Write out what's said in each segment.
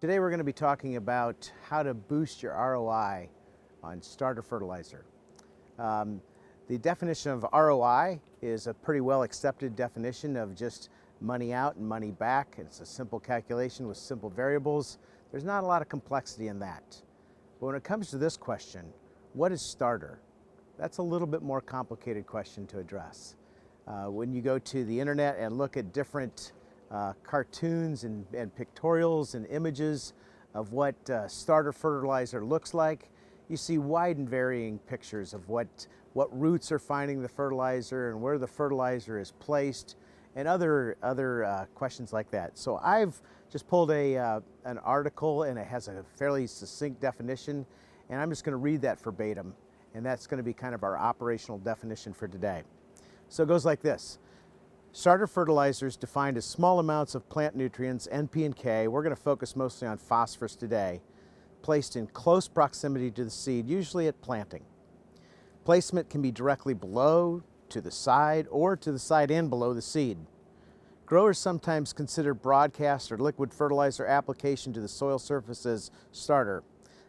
Today we're going to be talking about how to boost your ROI on starter fertilizer. The definition of ROI is a pretty well accepted definition of just money out and money back. It's a simple calculation with simple variables. There's not a lot of complexity in that. But when it comes to this question, what is starter? That's a little bit more complicated question to address. When you go to the internet and look at different cartoons and pictorials and images of what starter fertilizer looks like, you see wide and varying pictures of what roots are finding the fertilizer and where the fertilizer is placed and other questions like that. So I've just pulled an article, and it has a fairly succinct definition, and I'm just going to read that verbatim, and that's going to be kind of our operational definition for today. So it goes like this. Starter fertilizers defined as small amounts of plant nutrients, NP and K, we're going to focus mostly on phosphorus today, placed in close proximity to the seed, usually at planting. Placement can be directly below, to the side, or to the side and below the seed. Growers sometimes consider broadcast or liquid fertilizer application to the soil surface as starter.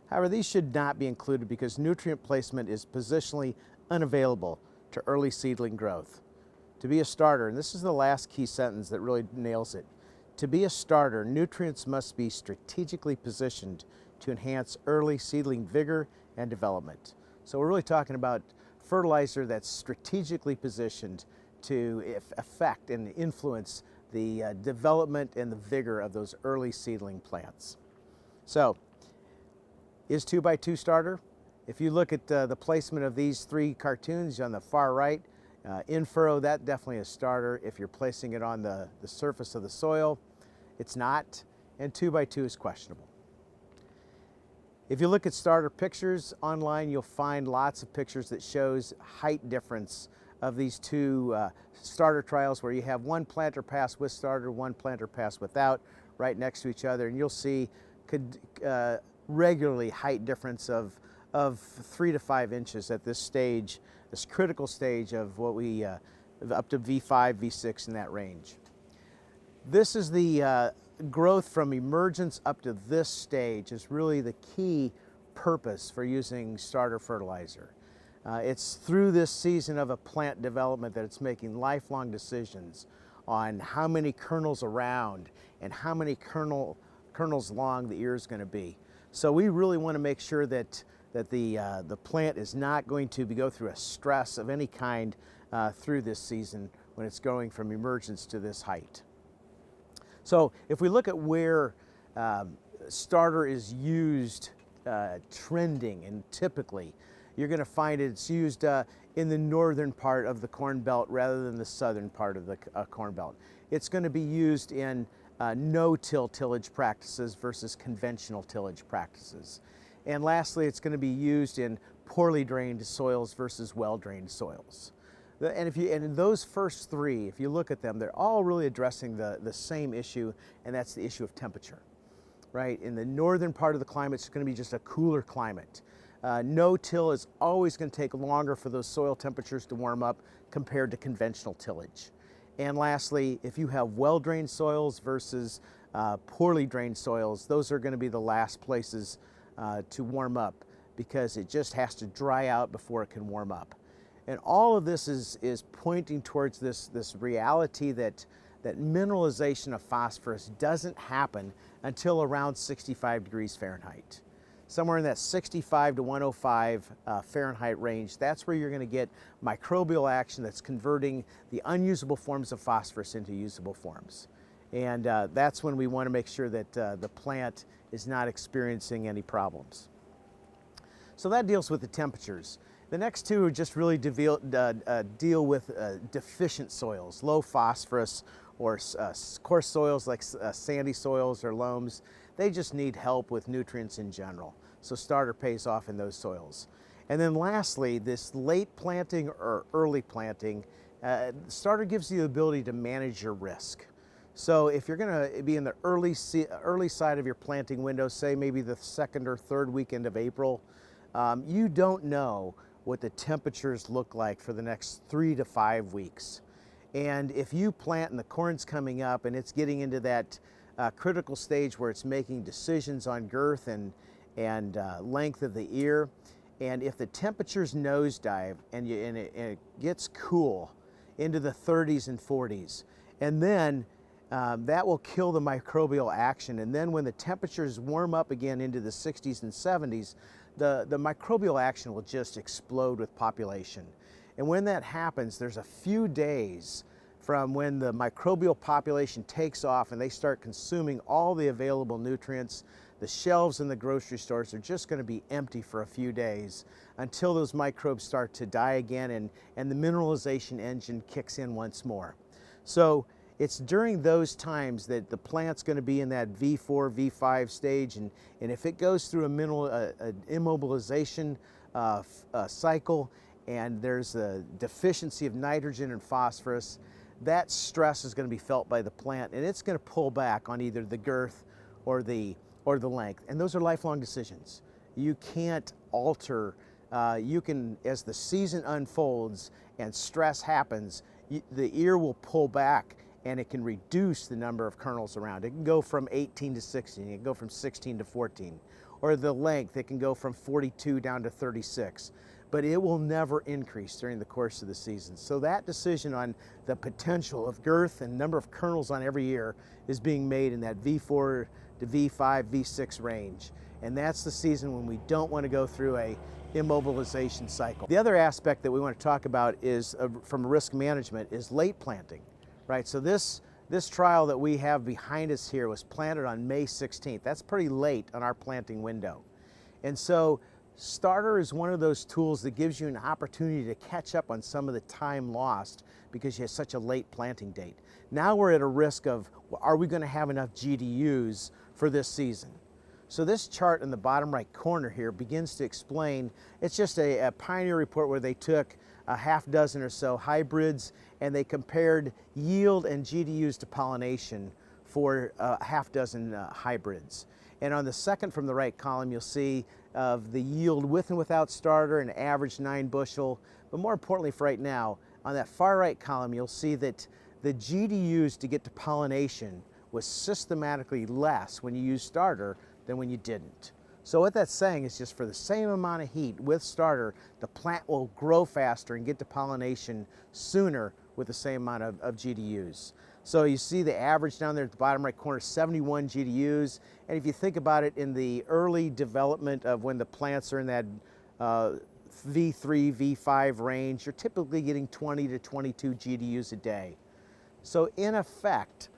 However, these should not be included because nutrient placement is positionally unavailable to early seedling growth. To be a starter, and this is the last key sentence that really nails it, to be a starter, nutrients must be strategically positioned to enhance early seedling vigor and development. So we're really talking about fertilizer that's strategically positioned to affect and influence the development and the vigor of those early seedling plants. So, is 2x2 starter? If you look at the placement of these three cartoons on the far right, in furrow, that definitely is starter. If you're placing it on the surface of the soil, it's not, and 2x2 is questionable. If you look at starter pictures online, you'll find lots of pictures that shows height difference of these two starter trials where you have one planter pass with starter, one planter pass without, right next to each other, and you'll see regularly height difference of 3 to 5 inches at this stage, this critical stage of what we, up to V5, V6 in that range. This is the growth from emergence up to this stage is really the key purpose for using starter fertilizer. It's through this season of a plant development that it's making lifelong decisions on how many kernels around and how many kernels long the ear is going to be. So we really want to make sure that the plant is not going to go through a stress of any kind through this season when it's going from emergence to this height. So if we look at where starter is used trending and typically, you're going to find it's used in the northern part of the Corn Belt rather than the southern part of the Corn Belt. It's going to be used in no-till tillage practices versus conventional tillage practices. And lastly, it's going to be used in poorly drained soils versus well-drained soils. And in those first three, if you look at them, they're all really addressing the same issue, and that's the issue of temperature, right? In the northern part of the climate, it's going to be just a cooler climate. No-till is always going to take longer for those soil temperatures to warm up compared to conventional tillage. And lastly, if you have well-drained soils versus poorly drained soils, those are going to be the last places to warm up because it just has to dry out before it can warm up. And all of this is pointing towards this reality that mineralization of phosphorus doesn't happen until around 65 degrees Fahrenheit. Somewhere in that 65 to 105 Fahrenheit range, that's where you're going to get microbial action that's converting the unusable forms of phosphorus into usable forms. And that's when we want to make sure that the plant is not experiencing any problems. So that deals with the temperatures. The next two are just really deal with deficient soils, low phosphorus or coarse soils like sandy soils or loams. They just need help with nutrients in general. So starter pays off in those soils. And then lastly, this late planting or early planting, starter gives you the ability to manage your risk. So if you're going to be in the early side of your planting window, say maybe the second or third weekend of April, you don't know what the temperatures look like for the next 3 to 5 weeks. And if you plant and the corn's coming up and it's getting into that critical stage where it's making decisions on girth and length of the ear. And if the temperatures nosedive and it gets cool into the 30s and 40s, and then that will kill the microbial action. And then when the temperatures warm up again into the 60s and 70s, the microbial action will just explode with population. And when that happens, there's a few days from when the microbial population takes off and they start consuming all the available nutrients. The shelves in the grocery stores are just going to be empty for a few days until those microbes start to die again and the mineralization engine kicks in once more. So it's during those times that the plant's going to be in that V4, V5 stage, and if it goes through an immobilization cycle and there's a deficiency of nitrogen and phosphorus, that stress is going to be felt by the plant, and it's going to pull back on either the girth or the length. And those are lifelong decisions. You can't alter, you can, as the season unfolds and stress happens, the ear will pull back and it can reduce the number of kernels around. It can go from 18 to 16, it can go from 16 to 14. Or the length, it can go from 42 down to 36. But it will never increase during the course of the season. So that decision on the potential of girth and number of kernels on every ear is being made in that V4 to V5, V6 range. And that's the season when we don't want to go through a immobilization cycle. The other aspect that we want to talk about is, from risk management, is late planting, right? So this trial that we have behind us here was planted on May 16th. That's pretty late on our planting window. And so starter is one of those tools that gives you an opportunity to catch up on some of the time lost because you have such a late planting date. Now we're at a risk of, are we going to have enough GDUs for this season? So this chart in the bottom right corner here begins to explain, it's just a pioneer report where they took a half dozen or so hybrids and they compared yield and GDUs to pollination for a half dozen hybrids. And on the second from the right column, you'll see of the yield with and without starter, an average 9 bushel. But more importantly for right now, on that far right column, you'll see that the GDUs to get to pollination was systematically less when you use starter than when you didn't. So what that's saying is just for the same amount of heat with starter, the plant will grow faster and get to pollination sooner with the same amount of GDUs. So you see the average down there at the bottom right corner, 71 GDUs. And if you think about it in the early development of when the plants are in that V3, V5 range, you're typically getting 20 to 22 GDUs a day. So in effect,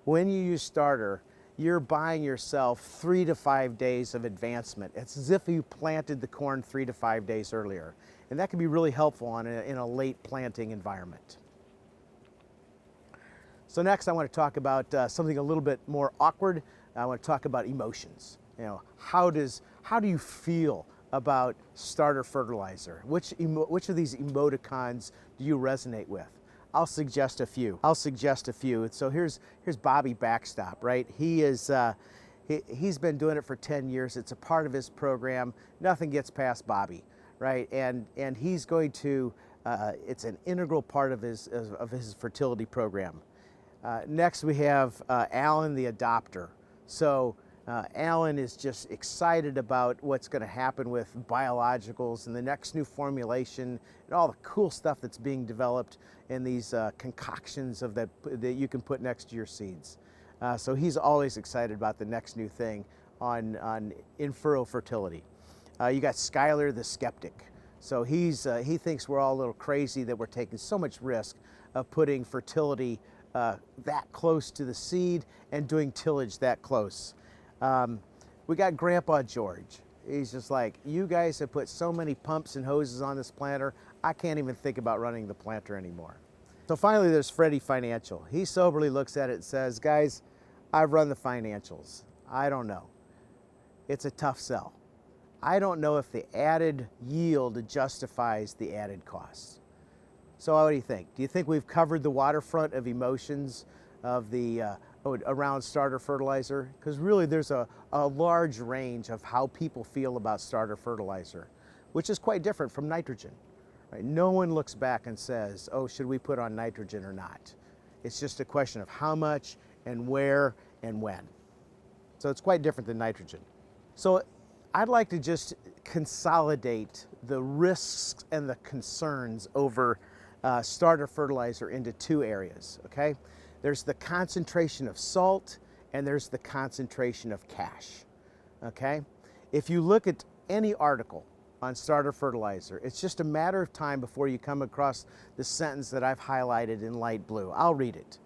when you use starter, you're buying yourself 3 to 5 days of advancement. It's as if you planted the corn 3 to 5 days earlier. And that can be really helpful in a late planting environment. So next I want to talk about something a little bit more awkward. I want to talk about emotions. You know, how do you feel about starter fertilizer? Which of these emoticons do you resonate with? I'll suggest a few. So here's Bobby Backstop, right? He's been doing it for 10 years. It's a part of his program. Nothing gets past Bobby, right? And he's going to, it's an integral part of his fertility program. Next we have Alan the adopter. So Alan is just excited about what's going to happen with biologicals and the next new formulation and all the cool stuff that's being developed in these concoctions that you can put next to your seeds. So he's always excited about the next new thing on in-furrow fertility. You got Skyler the skeptic. So he thinks we're all a little crazy that we're taking so much risk of putting fertility that close to the seed and doing tillage that close. We got Grandpa George. He's just like, you guys have put so many pumps and hoses on this planter, I can't even think about running the planter anymore. So finally there's Freddie Financial. He soberly looks at it and says, guys, I've run the financials. I don't know. It's a tough sell. I don't know if the added yield justifies the added costs. So what do you think? Do you think we've covered the waterfront of emotions of the around starter fertilizer? Because really there's a large range of how people feel about starter fertilizer, which is quite different from nitrogen. Right? No one looks back and says, oh, should we put on nitrogen or not? It's just a question of how much and where and when. So it's quite different than nitrogen. So I'd like to just consolidate the risks and the concerns over starter fertilizer into two areas, okay? There's the concentration of salt and there's the concentration of cash, okay? If you look at any article on starter fertilizer, it's just a matter of time before you come across the sentence that I've highlighted in light blue. I'll read it.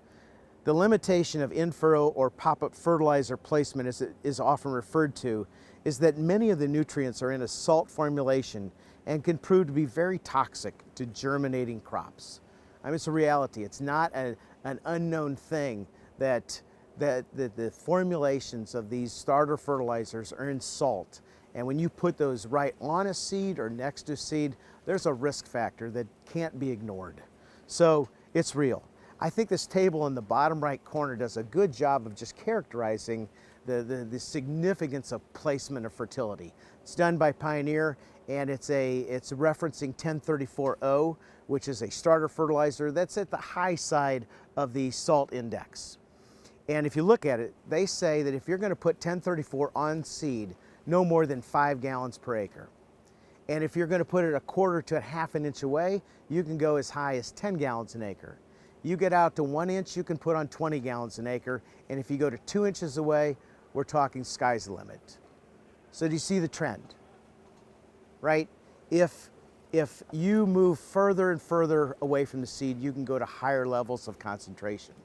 The limitation of in-furrow or pop-up fertilizer placement, as it is often referred to, is that many of the nutrients are in a salt formulation and can prove to be very toxic to germinating crops. I mean, it's a reality. It's not an unknown thing that the formulations of these starter fertilizers are in salt. And when you put those right on a seed or next to a seed, there's a risk factor that can't be ignored. So it's real. I think this table in the bottom right corner does a good job of just characterizing the significance of placement of fertility. It's done by Pioneer, and it's referencing 1034O, which is a starter fertilizer that's at the high side of the salt index. And if you look at it, they say that if you're going to put 1034 on seed, no more than 5 gallons per acre. And if you're going to put it a quarter to a half an inch away, you can go as high as 10 gallons an acre. You get out to 1 inch, you can put on 20 gallons an acre. And if you go to 2 inches away, we're talking sky's the limit. So do you see the trend? Right? If you move further and further away from the seed, you can go to higher levels of concentration.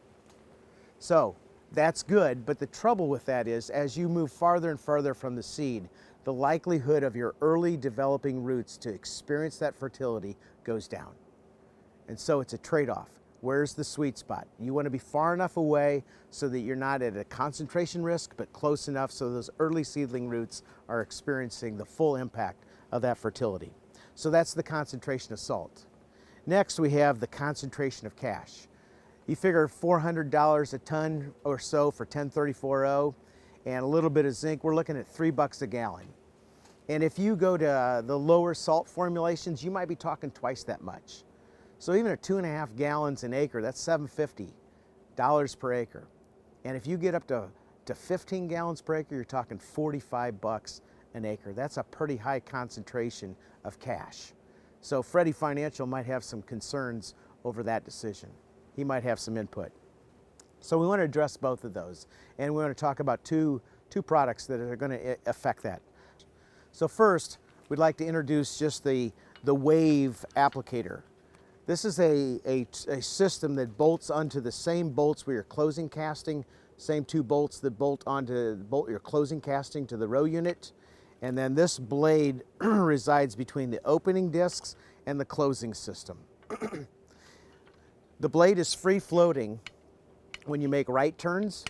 So that's good, but the trouble with that is as you move farther and farther from the seed, the likelihood of your early developing roots to experience that fertility goes down. And so it's a trade-off. Where's the sweet spot? You want to be far enough away so that you're not at a concentration risk, but close enough so those early seedling roots are experiencing the full impact of that fertility. So that's the concentration of salt. Next, we have the concentration of cash. You figure $400 a ton or so for 1034O and a little bit of zinc, we're looking at $3 a gallon. And if you go to the lower salt formulations, you might be talking twice that much. So even at 2.5 gallons an acre, that's $750 per acre. And if you get up to 15 gallons per acre, you're talking $45 an acre. That's a pretty high concentration of cash. So Freddie Financial might have some concerns over that decision. He might have some input. So we want to address both of those. And we want to talk about two products that are going to affect that. So first, we'd like to introduce just the Wave applicator. This is a system that bolts onto the same bolts where you're closing casting, same 2 bolts that bolt your closing casting to the row unit. And then this blade resides between the opening discs and the closing system. The blade is free floating when you make right turns.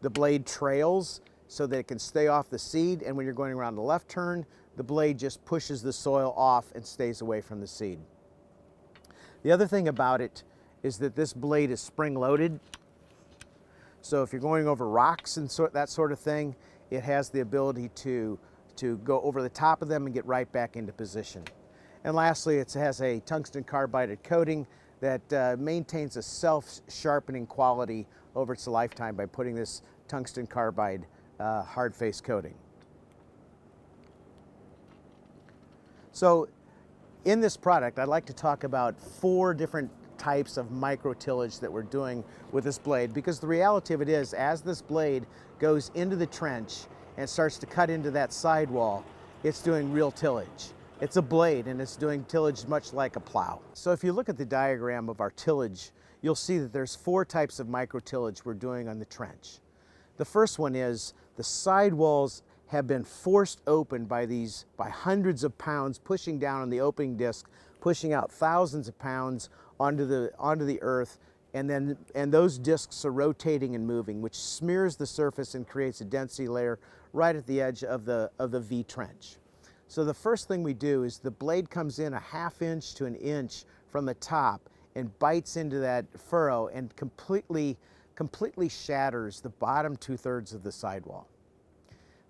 The blade trails so that it can stay off the seed, and when you're going around the left turn, the blade just pushes the soil off and stays away from the seed. The other thing about it is that this blade is spring-loaded. So if you're going over rocks and that sort of thing, it has the ability to go over the top of them and get right back into position. And lastly, it has a tungsten carbide coating that maintains a self-sharpening quality over its lifetime by putting this tungsten carbide hard face coating. So in this product, I'd like to talk about 4 different types of micro-tillage that we're doing with this blade, because the reality of it is, as this blade goes into the trench and starts to cut into that sidewall, it's doing real tillage. It's a blade and it's doing tillage much like a plow. So if you look at the diagram of our tillage, you'll see that there's 4 types of micro-tillage we're doing on the trench. The first one is the sidewalls have been forced open by hundreds of pounds pushing down on the opening disc, pushing out thousands of pounds onto the earth, and those discs are rotating and moving, which smears the surface and creates a density layer right at the edge of the V trench. So the first thing we do is the blade comes in a 1/2 inch to 1 inch from the top and bites into that furrow and completely shatters the bottom 2/3 of the sidewall.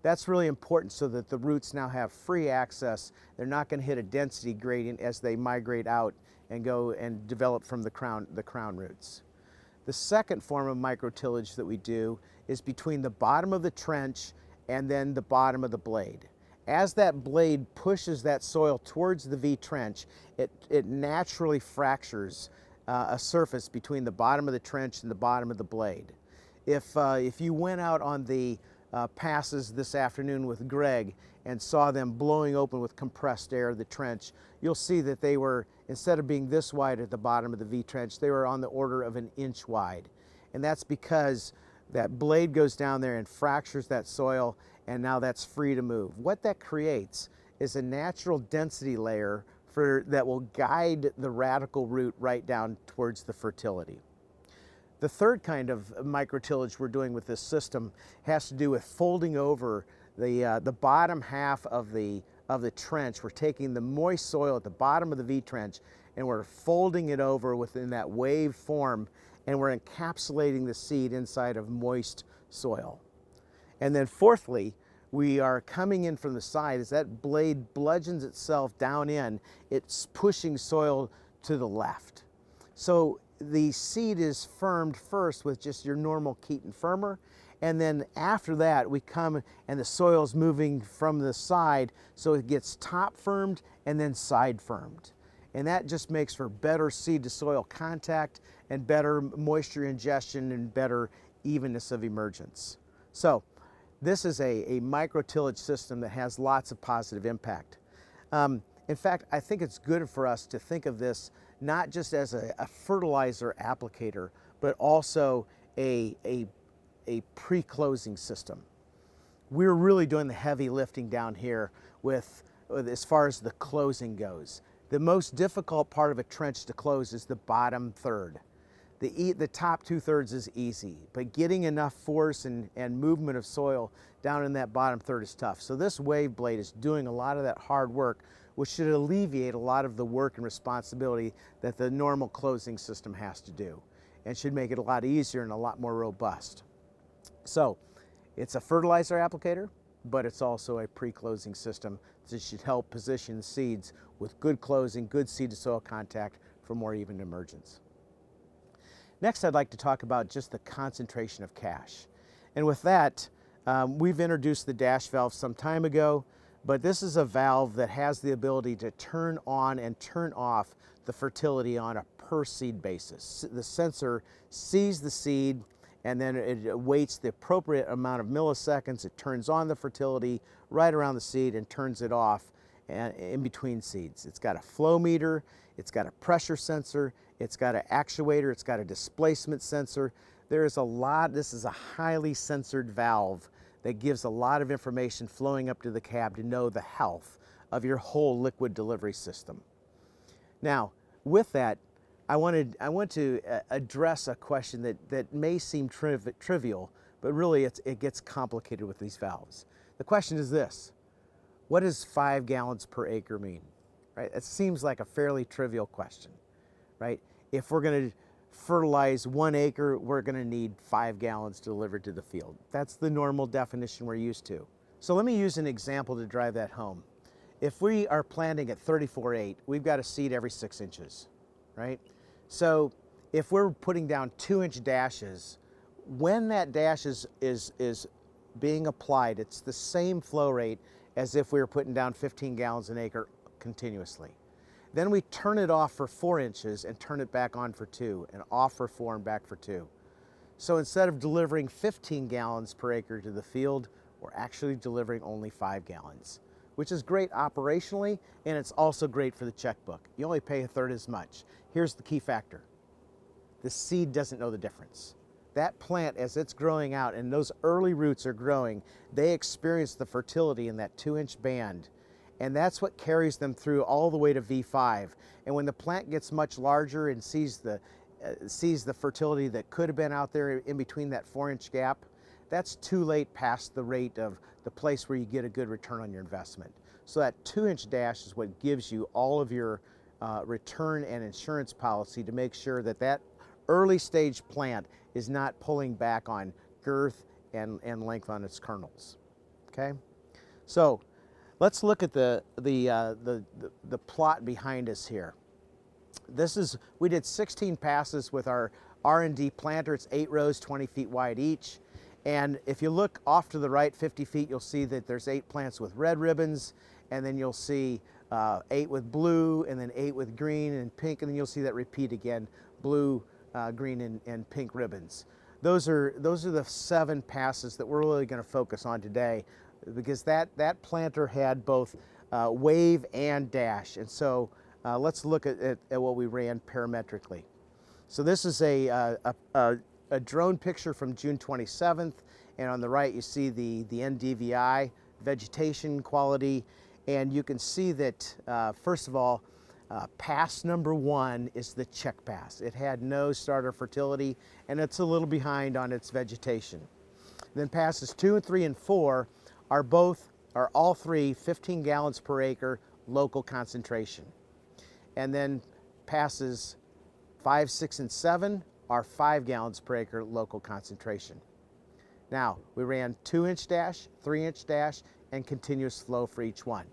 That's really important so that the roots now have free access. They're not going to hit a density gradient as they migrate out and go and develop from the crown roots. The second form of microtillage that we do is between the bottom of the trench and then the bottom of the blade. As that blade pushes that soil towards the V trench, it naturally fractures a surface between the bottom of the trench and the bottom of the blade. If you went out on the passes this afternoon with Greg and saw them blowing open with compressed air the trench, you'll see that they were, instead of being this wide at the bottom of the V trench, they were on the order of an inch wide. And that's because that blade goes down there and fractures that soil, and now that's free to move. What that creates is a natural density layer that will guide the radical root right down towards the fertility. The third kind of microtillage we're doing with this system has to do with folding over the bottom half of the trench. We're taking the moist soil at the bottom of the V trench and we're folding it over within that wave form, and we're encapsulating the seed inside of moist soil. And then fourthly, we are coming in from the side. As that blade bludgeons itself down in, it's pushing soil to the left. So the seed is firmed first with just your normal Keaton firmer, and then after that we come and the soil's moving from the side, so it gets top firmed and then side firmed. And that just makes for better seed to soil contact and better moisture ingestion and better evenness of emergence. So this is a microtillage system that has lots of positive impact. In fact, I think it's good for us to think of this not just as a fertilizer applicator, but also a pre-closing system. We're really doing the heavy lifting down here with as far as the closing goes. The most difficult part of a trench to close is the bottom third. The top 2/3 is easy, but getting enough force and movement of soil down in that bottom third is tough. So this wave blade is doing a lot of that hard work, which should alleviate a lot of the work and responsibility that the normal closing system has to do, and should make it a lot easier and a lot more robust. So it's a fertilizer applicator, but it's also a pre-closing system that should help position seeds with good closing, good seed to soil contact for more even emergence. Next, I'd like to talk about just the concentration of cash. And with that, we've introduced the dash valve some time ago, but this is a valve that has the ability to turn on and turn off the fertility on a per seed basis. The sensor sees the seed and then it waits the appropriate amount of milliseconds. It turns on the fertility right around the seed and turns it off in between seeds. It's got a flow meter, it's got a pressure sensor, it's got an actuator, it's got a displacement sensor. This is a highly sensored valve that gives a lot of information flowing up to the cab to know the health of your whole liquid delivery system. Now, with that, I want to address a question that may seem trivial, but really it gets complicated with these valves. The question is this: what does 5 gallons per acre mean? Right? It seems like a fairly trivial question, right? If we're going to fertilize 1 acre, we're going to need 5 gallons delivered to the field. That's the normal definition we're used to. So let me use an example to drive that home. If we are planting at 34/8, we've got a seed every 6 inches, right? So if we're putting down 2-inch dashes, when that dash is being applied, it's the same flow rate as if we were putting down 15 gallons an acre continuously. Then we turn it off for 4 inches and turn it back on for 2, and off for 4 and back for 2. So instead of delivering 15 gallons per acre to the field, we're actually delivering only 5 gallons, which is great operationally, and it's also great for the checkbook. You only pay 1/3 as much. Here's the key factor: the seed doesn't know the difference. That plant, as it's growing out and those early roots are growing, they experience the fertility in that 2-inch band, and that's what carries them through all the way to V5. And when the plant gets much larger and sees the fertility that could have been out there in between that 4-inch gap, that's too late past the rate of the place where you get a good return on your investment. So that 2-inch dash is what gives you all of your return and insurance policy to make sure that that early stage plant is not pulling back on girth and length on its kernels. Okay, so let's look at the plot behind us here. We did 16 passes with our R&D planter. It's 8 rows, 20 feet wide each. And if you look off to the right 50 feet, you'll see that there's 8 plants with red ribbons, and then you'll see 8 with blue, and then 8 with green and pink, and then you'll see that repeat again, blue, green, and pink ribbons. Those are the 7 passes that we're really going to focus on today, because that planter had both wave and dash. And so let's look at what we ran parametrically. So this is a drone picture from June 27th, and on the right you see the NDVI vegetation quality, and you can see that first of all, pass number 1 is the check pass. It had no starter fertility, and it's a little behind on its vegetation. Then passes 2, 3, and 4 are all three 15 gallons per acre local concentration. And then passes 5, 6, and 7 are 5 gallons per acre local concentration. Now, we ran 2-inch dash, 3-inch dash, and continuous flow for each one.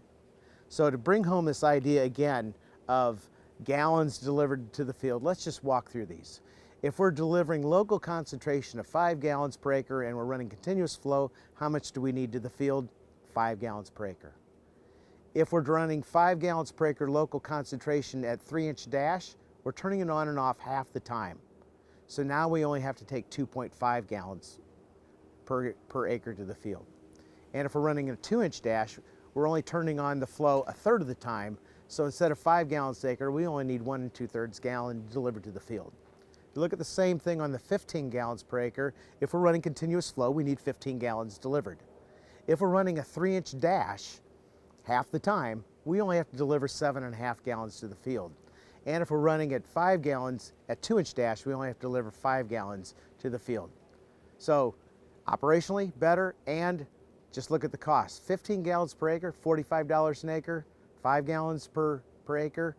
So to bring home this idea again of gallons delivered to the field, let's just walk through these. If we're delivering local concentration of 5 gallons per acre and we're running continuous flow, how much do we need to the field? 5 gallons per acre. If we're running 5 gallons per acre local concentration at 3-inch dash, we're turning it on and off half the time. So now we only have to take 2.5 gallons per acre to the field. And if we're running a 2-inch dash, we're only turning on the flow a third of the time. So instead of 5 gallons per acre, we only need 1 2/3 gallon delivered to the field. You look at the same thing on the 15 gallons per acre. If we're running continuous flow, we need 15 gallons delivered. If we're running a 3-inch dash, half the time, we only have to deliver 7.5 gallons to the field. And if we're running at 5 gallons at 2-inch dash, we only have to deliver 5 gallons to the field. So operationally better, and just look at the cost. 15 gallons per acre, $45 an acre. 5 gallons per acre,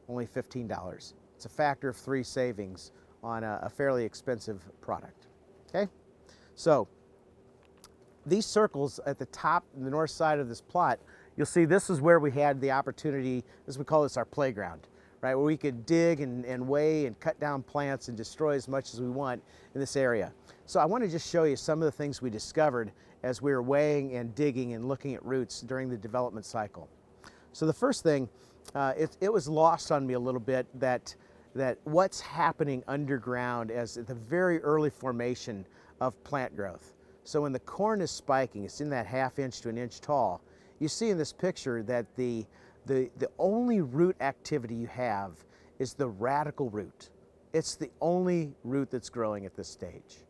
only $15. It's a factor of 3 savings on a fairly expensive product. Okay, so these circles at the top, the north side of this plot, you'll see this is where we had the opportunity, as we call this our playground, right, where we could dig and weigh and cut down plants and destroy as much as we want in this area. So I want to just show you some of the things we discovered as we were weighing and digging and looking at roots during the development cycle. So the first thing, it was lost on me a little bit that what's happening underground as the very early formation of plant growth. So when the corn is spiking, it's in that 1/2 inch to 1 inch tall, you see in this picture that the only root activity you have is the radical root. It's the only root that's growing at this stage.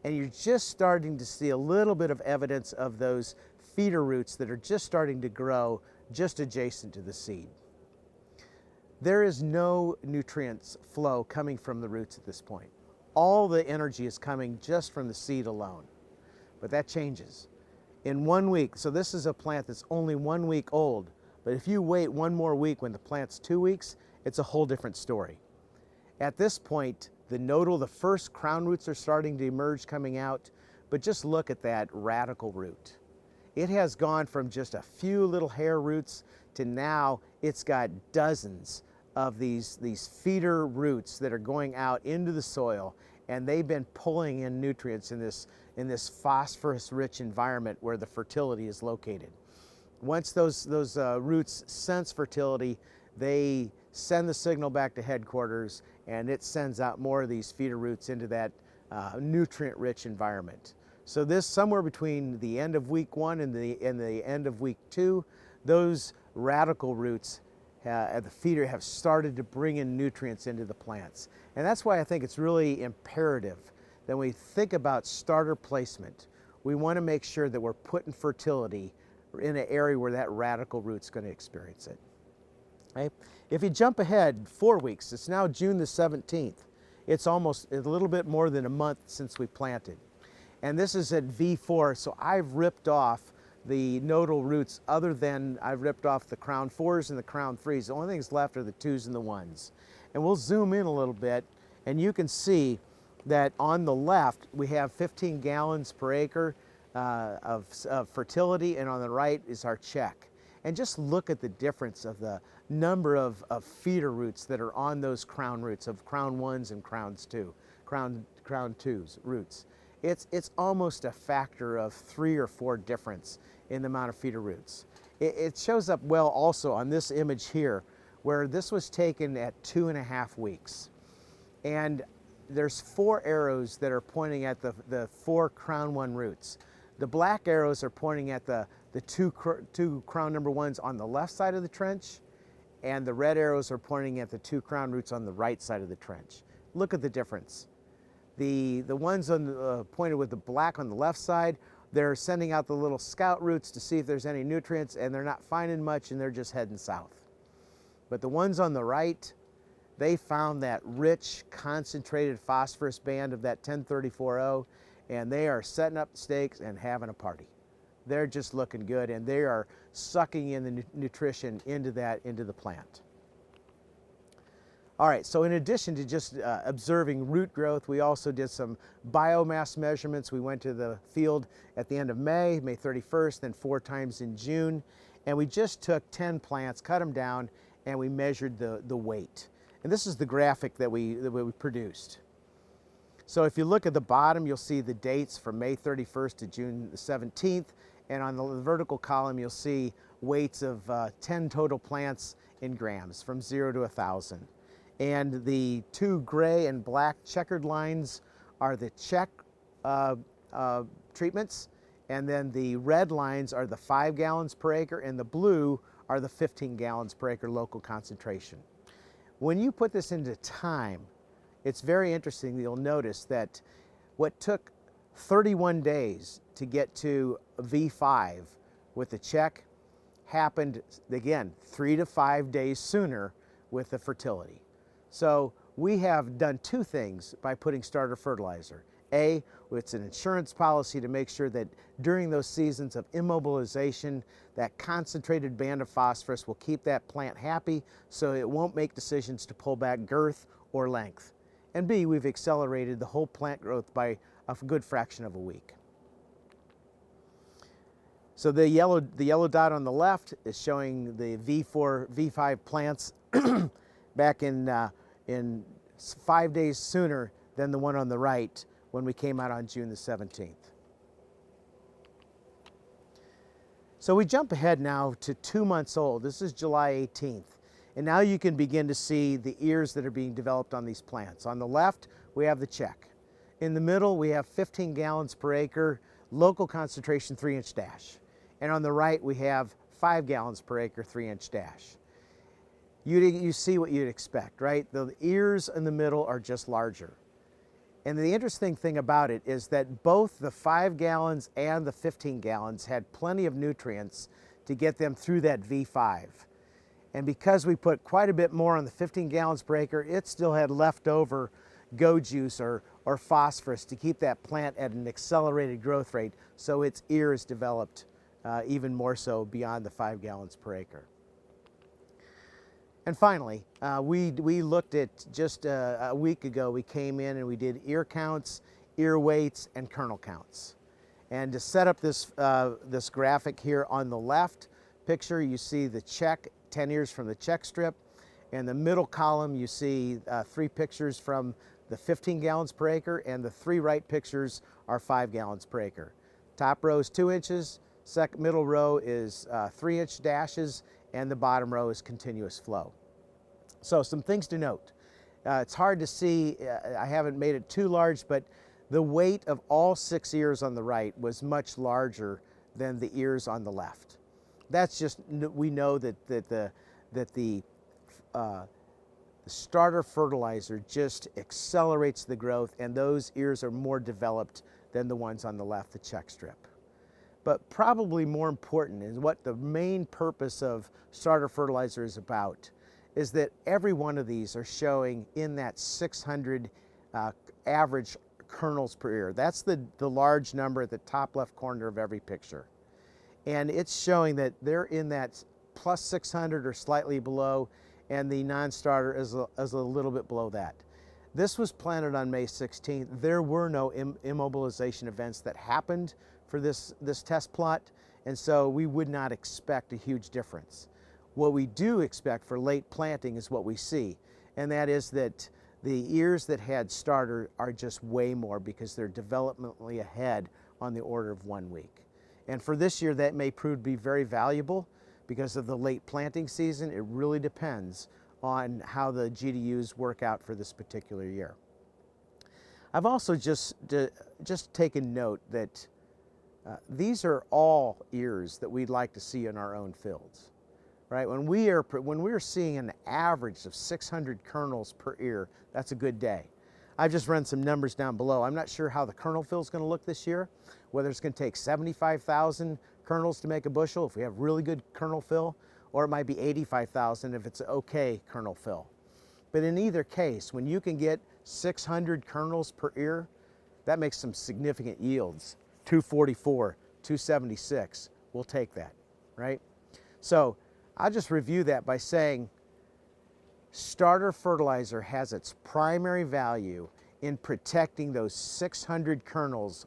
And you're just starting to see a little bit of evidence of those feeder roots that are just starting to grow just adjacent to the seed. There is no nutrients flow coming from the roots at this point. All the energy is coming just from the seed alone. But that changes. In 1 week, so this is a plant that's only 1 week old, but if you wait 1 more week when the plant's 2 weeks, it's a whole different story. At this point, the first crown roots are starting to emerge coming out, but just look at that radical root. It has gone from just a few little hair roots to now it's got dozens of these feeder roots that are going out into the soil, and they've been pulling in nutrients in this phosphorus-rich environment where the fertility is located. Once those roots sense fertility, they send the signal back to headquarters, and it sends out more of these feeder roots into that nutrient-rich environment. So this, somewhere between the end of week 1 and the end of week 2, those radical roots at the feeder have started to bring in nutrients into the plants. And that's why I think it's really imperative that when we think about starter placement, we want to make sure that we're putting fertility in an area where that radical root's going to experience it. Okay? If you jump ahead 4 weeks, it's now June the 17th. It's almost a little bit more than a month since we planted. And this is at V4, so I've ripped off the nodal roots other than I've ripped off the crown 4s and the crown 3s. The only things left are the 2s and the 1s. And we'll zoom in a little bit, and you can see that on the left we have 15 gallons per acre of fertility, and on the right is our check. And just look at the difference of number of feeder roots that are on those crown roots of crown 1s and crown 2s roots. It's almost a factor of 3 or 4 difference in the amount of feeder roots. It shows up well also on this image here, where this was taken at 2.5 weeks. And there's 4 arrows that are pointing at the 4 crown 1 roots. The black arrows are pointing at the two crown number 1s on the left side of the trench, and the red arrows are pointing at the 2 crown roots on the right side of the trench. Look at the difference. The ones pointed with the black on the left side, they're sending out the little scout roots to see if there's any nutrients, and they're not finding much, and they're just heading south. But the ones on the right, they found that rich, concentrated phosphorus band of that 1034O, and they are setting up stakes and having a party. They're just looking good, and they are sucking in the nutrition into the plant. All right, so in addition to just observing root growth, we also did some biomass measurements. We went to the field at the end of May 31st, then 4 times in June, and we just took 10 plants, cut them down, and we measured the weight. And this is the graphic that we produced. So if you look at the bottom, you'll see the dates from May 31st to June 17th, and on the vertical column, you'll see weights of 10 total plants in grams, from 0 to 1,000. And the 2 gray and black checkered lines are the check treatments, and then the red lines are the 5 gallons per acre, and the blue are the 15 gallons per acre local concentration. When you put this into time, it's very interesting. You'll notice that what took 31 days to get to V5 with the check happened, again, 3 to 5 days sooner with the fertility. So we have done 2 things by putting starter fertilizer. A, it's an insurance policy to make sure that during those seasons of immobilization, that concentrated band of phosphorus will keep that plant happy, so it won't make decisions to pull back girth or length. And B, we've accelerated the whole plant growth by a good fraction of a week. So the yellow dot on the left is showing the V4, V5 plants back in 5 days sooner than the one on the right when we came out on June the 17th. So we jump ahead now to 2 months old. This is July 18th. And now you can begin to see the ears that are being developed on these plants. On the left, we have the check. In the middle, we have 15 gallons per acre, local concentration 3-inch dash. And on the right, we have 5 gallons per acre, 3-inch dash. You see what you'd expect, right? The ears in the middle are just larger. And the interesting thing about it is that both the 5 gallons and the 15 gallons had plenty of nutrients to get them through that V5. And because we put quite a bit more on the 15 gallons per acre, it still had leftover go juice or phosphorus to keep that plant at an accelerated growth rate, so its ears developed even more so beyond the 5 gallons per acre. And finally, we looked at just a week ago, we came in and we did ear counts, ear weights, and kernel counts. And to set up this, this graphic here on the left picture, you see the check, 10 ears from the check strip. In the middle column, you see 3 pictures from the 15 gallons per acre, and the 3 right pictures are 5 gallons per acre. Top row is 2 inches, middle row is 3-inch dashes, and the bottom row is continuous flow. So some things to note. It's hard to see, I haven't made it too large, but the weight of all 6 ears on the right was much larger than the ears on the left. That's just, we know that the starter fertilizer just accelerates the growth, and those ears are more developed than the ones on the left, the check strip. But probably more important is what the main purpose of starter fertilizer is about, is that every one of these are showing in that 600 average kernels per ear. That's the large number at the top left corner of every picture. And it's showing that they're in that plus 600 or slightly below, and the non-starter is a little bit below that. This was planted on May 16th. There were no immobilization events that happened for this test plot, and so we would not expect a huge difference. What we do expect for late planting is what we see, and that is that the ears that had starter are just way more because they're developmentally ahead on the order of 1 week. And for this year, that may prove to be very valuable because of the late planting season. It really depends on how the GDUs work out for this particular year. I've also just taken note that these are all ears that we'd like to see in our own fields, right? When we're seeing an average of 600 kernels per ear, that's a good day. I've just run some numbers down below. I'm not sure how the kernel fill is going to look this year, whether it's going to take 75,000 kernels to make a bushel if we have really good kernel fill, or it might be 85,000 if it's okay kernel fill. But in either case, when you can get 600 kernels per ear, that makes some significant yields. 244, 276, we'll take that, right? So I'll just review that by saying starter fertilizer has its primary value in protecting those 600 kernels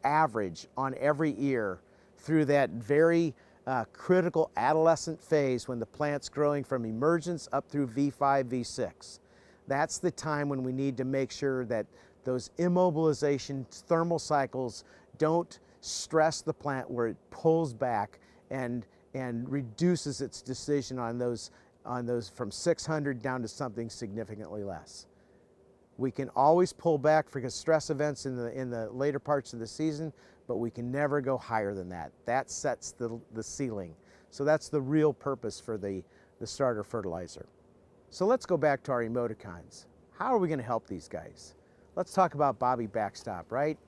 average on every ear through that very critical adolescent phase when the plant's growing from emergence up through V5, V6. That's the time when we need to make sure that those immobilization thermal cycles don't stress the plant where it pulls back and reduces its decision on those from 600 down to something significantly less. We can always pull back for stress events in the later parts of the season, but we can never go higher than that. That sets the ceiling. So that's the real purpose for the starter fertilizer. So let's go back to our Emoticons. How are we going to help these guys? Let's talk about Bobby Backstop, right?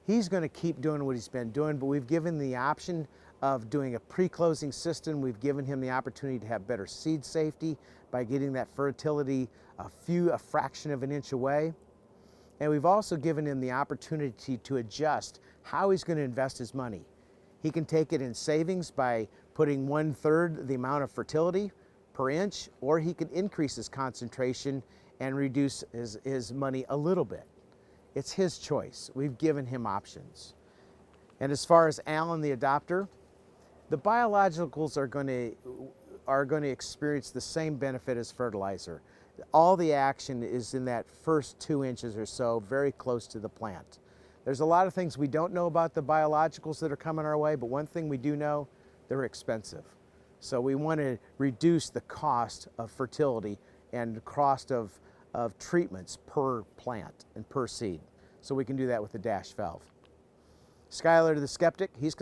He's going to keep doing what he's been doing, but we've given the option of doing a pre-closing system. We've given him the opportunity to have better seed safety by getting that fertility a fraction of an inch away. And we've also given him the opportunity to adjust how he's going to invest his money. He can take it in savings by putting 1/3 the amount of fertility per inch, or he can increase his concentration and reduce his money a little bit. It's his choice. We've given him options. And as far as Alan the adopter, the biologicals are going to experience the same benefit as fertilizer. All the action is in that first 2 inches or so, very close to the plant. There's a lot of things we don't know about the biologicals that are coming our way, but one thing we do know, they're expensive. So we want to reduce the cost of fertility and the cost of treatments per plant and per seed. So we can do that with the dash valve. Skyler the skeptic, he's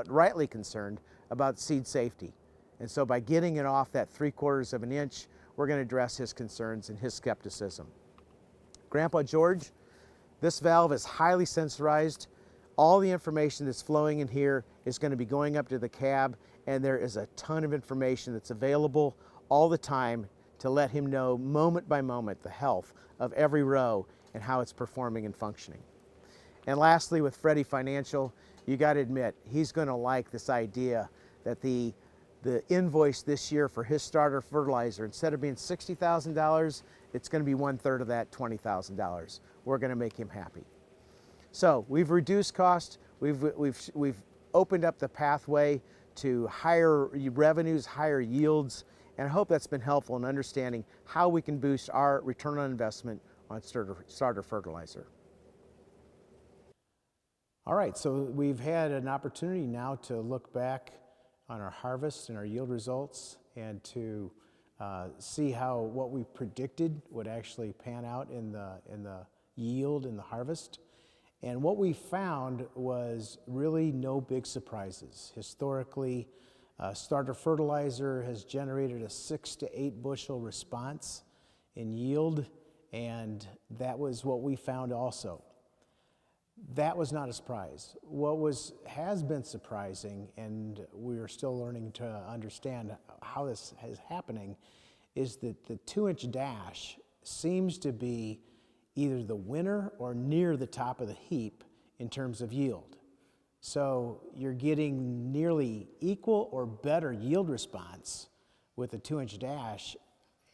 rightly concerned about seed safety. And so by getting it off that 3/4 of an inch, we're going to address his concerns and his skepticism. Grandpa George, this valve is highly sensorized. All the information that's flowing in here is going to be going up to the cab, and there is a ton of information that's available all the time to let him know moment by moment the health of every row and how it's performing and functioning. And lastly, with Freddie Financial, you got to admit, he's going to like this idea that the invoice this year for his starter fertilizer, instead of being $60,000, it's going to be 1/3 of that, $20,000. We're going to make him happy. So we've reduced cost, we've opened up the pathway to higher revenues, higher yields, and I hope that's been helpful in understanding how we can boost our return on investment on starter fertilizer. All right, so we've had an opportunity now to look back on our harvest and our yield results and to see how what we predicted would actually pan out in the yield and the harvest. And what we found was really no big surprises. Historically, starter fertilizer has generated a 6 to 8 bushel response in yield, and that was what we found also. That was not a surprise. What has been surprising, and we're still learning to understand how this is happening, is that the 2-inch dash seems to be either the winner or near the top of the heap in terms of yield. So you're getting nearly equal or better yield response with a 2-inch dash,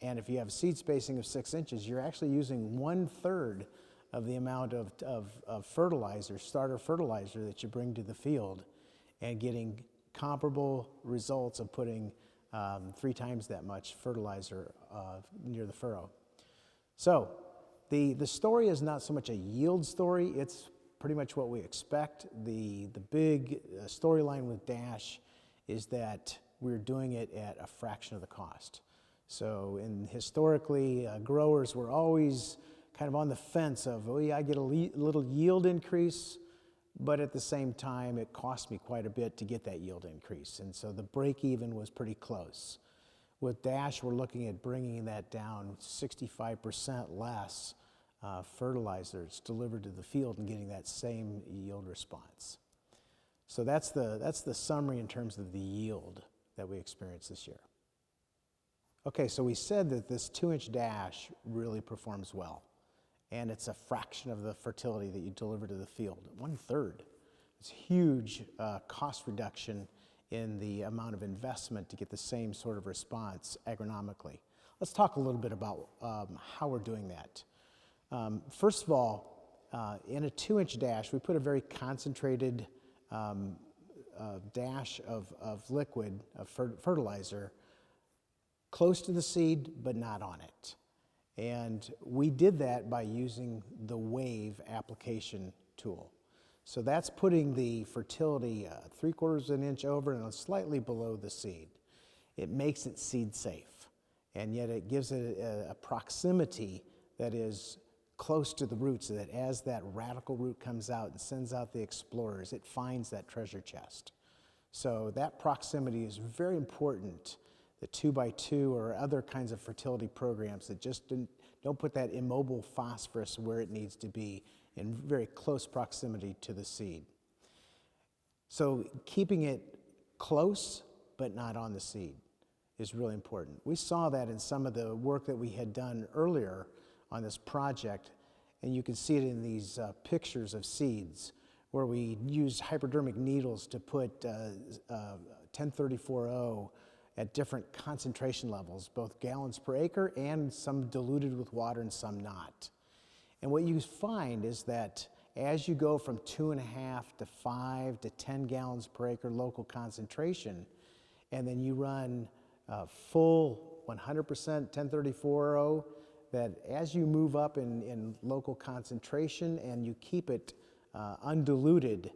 and if you have a seed spacing of 6 inches, you're actually using 1/3 of the amount of fertilizer, starter fertilizer that you bring to the field, and getting comparable results of putting 3 times that much fertilizer near the furrow. So the story is not so much a yield story, it's pretty much what we expect. The big storyline with Dash is that we're doing it at a fraction of the cost. So historically, growers were always kind of on the fence of, oh yeah, I get a little yield increase, but at the same time, it cost me quite a bit to get that yield increase. And so the break even was pretty close. With Dash, we're looking at bringing that down 65% less fertilizers delivered to the field and getting that same yield response. So that's the summary in terms of the yield that we experienced this year. Okay, so we said that this 2-inch Dash really performs well, and it's a fraction of the fertility that you deliver to the field, 1/3. It's huge cost reduction in the amount of investment to get the same sort of response agronomically. Let's talk a little bit about how we're doing that. First of all, in a 2-inch Dash, we put a very concentrated dash of liquid, of fertilizer, close to the seed, but not on it. And we did that by using the wave application tool. So that's putting the fertility 3/4 of an inch over and slightly below the seed. It makes it seed safe, and yet it gives it a proximity that is close to the roots, so that as that radical root comes out and sends out the explorers, it finds that treasure chest. So that proximity is very important. The 2x2 or other kinds of fertility programs that just don't put that immobile phosphorus where it needs to be in very close proximity to the seed. So keeping it close but not on the seed is really important. We saw that in some of the work that we had done earlier on this project, and you can see it in these pictures of seeds where we used hypodermic needles to put 1034O at different concentration levels, both gallons per acre and some diluted with water and some not. And what you find is that as you go from 2.5 to 5 to 10 gallons per acre local concentration, and then you run full 100% 1034O, that as you move up in local concentration and you keep it undiluted,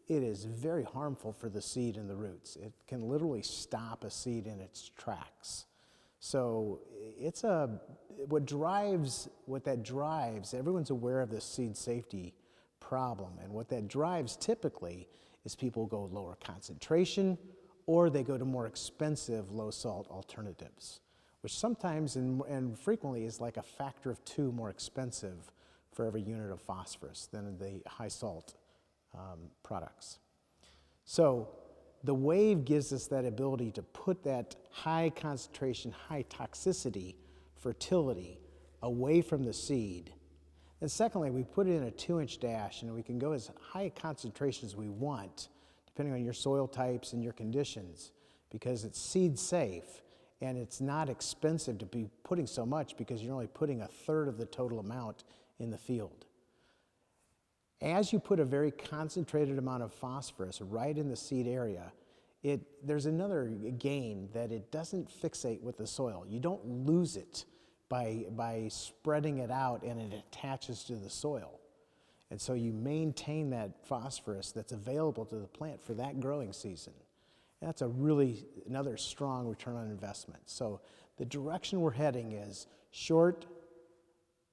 it is very harmful for the seed and the roots. It can literally stop a seed in its tracks. So it's what that drives, everyone's aware of this seed safety problem, and what that drives typically is people go lower concentration or they go to more expensive low salt alternatives, which sometimes and frequently is like a factor of 2 more expensive for every unit of phosphorus than the high salt products. So the wave gives us that ability to put that high concentration, high toxicity fertility away from the seed. And secondly, we put it in a 2-inch Dash, and we can go as high a concentration as we want, depending on your soil types and your conditions, because it's seed safe and it's not expensive to be putting so much because you're only putting 1/3 of the total amount in the field. As you put a very concentrated amount of phosphorus right in the seed area, there's another gain that it doesn't fixate with the soil. You don't lose it by spreading it out and it attaches to the soil. And so you maintain that phosphorus that's available to the plant for that growing season. And that's another strong return on investment. So the direction we're heading is short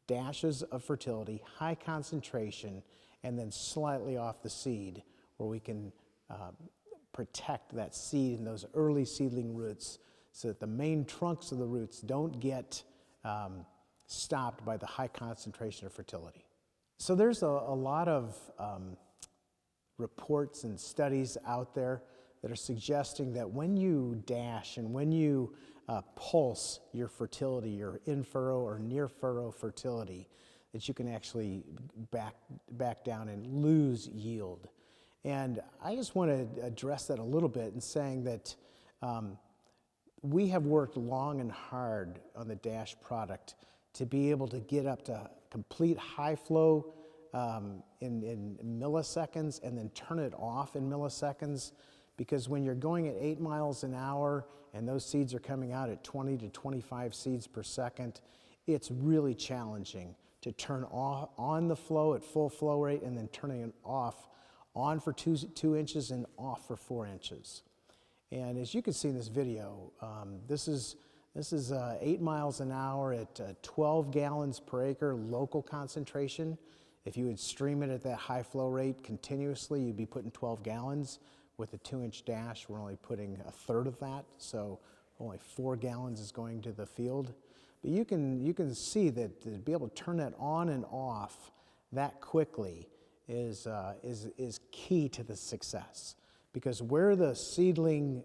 dashes of fertility, high concentration, and then slightly off the seed where we can protect that seed and those early seedling roots so that the main trunks of the roots don't get stopped by the high concentration of fertility. So there's a lot of reports and studies out there that are suggesting that when you dash and when you pulse your fertility, your in-furrow or near-furrow fertility, that you can actually back down and lose yield. And I just want to address that a little bit in saying that we have worked long and hard on the Dash product to be able to get up to complete high flow in milliseconds and then turn it off in milliseconds, because when you're going at 8 miles an hour and those seeds are coming out at 20 to 25 seeds per second, it's really challenging to turn on the flow at full flow rate and then turning it off, on for 2 inches and off for 4 inches. And as you can see in this video, this is 8 miles an hour at 12 gallons per acre local concentration. If you would stream it at that high flow rate continuously, you'd be putting 12 gallons. With a 2-inch dash, we're only putting a third of that, so only 4 gallons is going to the field. But you can see that to be able to turn that on and off that quickly is key to the success. Because where the seedling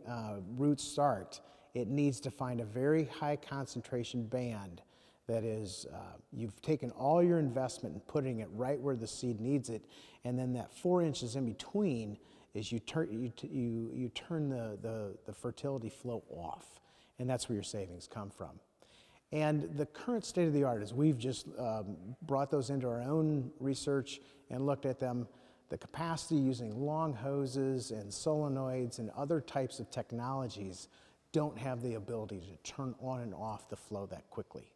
roots start, it needs to find a very high concentration band that is, you've taken all your investment and putting it right where the seed needs it, and then that 4 inches in between is you turn the fertility flow off, and that's where your savings come from. And the current state of the art is we've just brought those into our own research and looked at them. The capacity using long hoses and solenoids and other types of technologies don't have the ability to turn on and off the flow that quickly.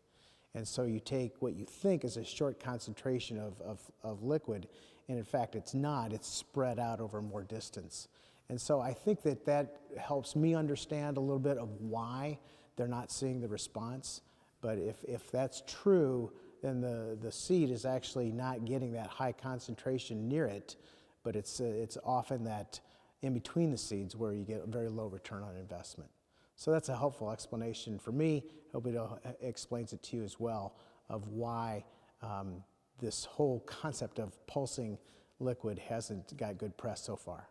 And so you take what you think is a short concentration of liquid, and in fact it's not, it's spread out over more distance. And so I think that helps me understand a little bit of why they're not seeing the response. But if that's true, then the seed is actually not getting that high concentration near it, but it's often that in between the seeds where you get a very low return on investment. So that's a helpful explanation for me. Hope it explains it to you as well of why this whole concept of pulsing liquid hasn't got good press so far.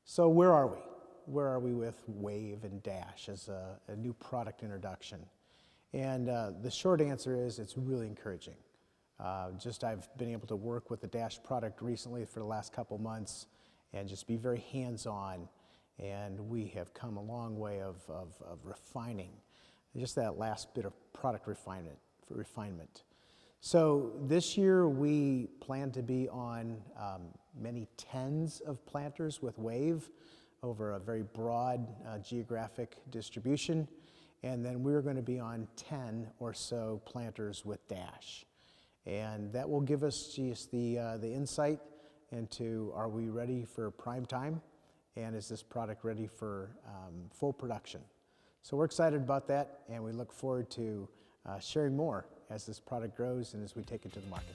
So where are we? Where are we with Wave and Dash as a new product introduction? And the short answer is it's really encouraging. I've been able to work with the Dash product recently for the last couple months and just be very hands-on. And we have come a long way of refining, just that last bit of product refinement. So this year we plan to be on many tens of planters with Wave over a very broad geographic distribution. And then we're going to be on 10 or so planters with Dash. And that will give us just the insight into, are we ready for prime time? And is this product ready for full production? So we're excited about that, and we look forward to sharing more as this product grows and as we take it to the market.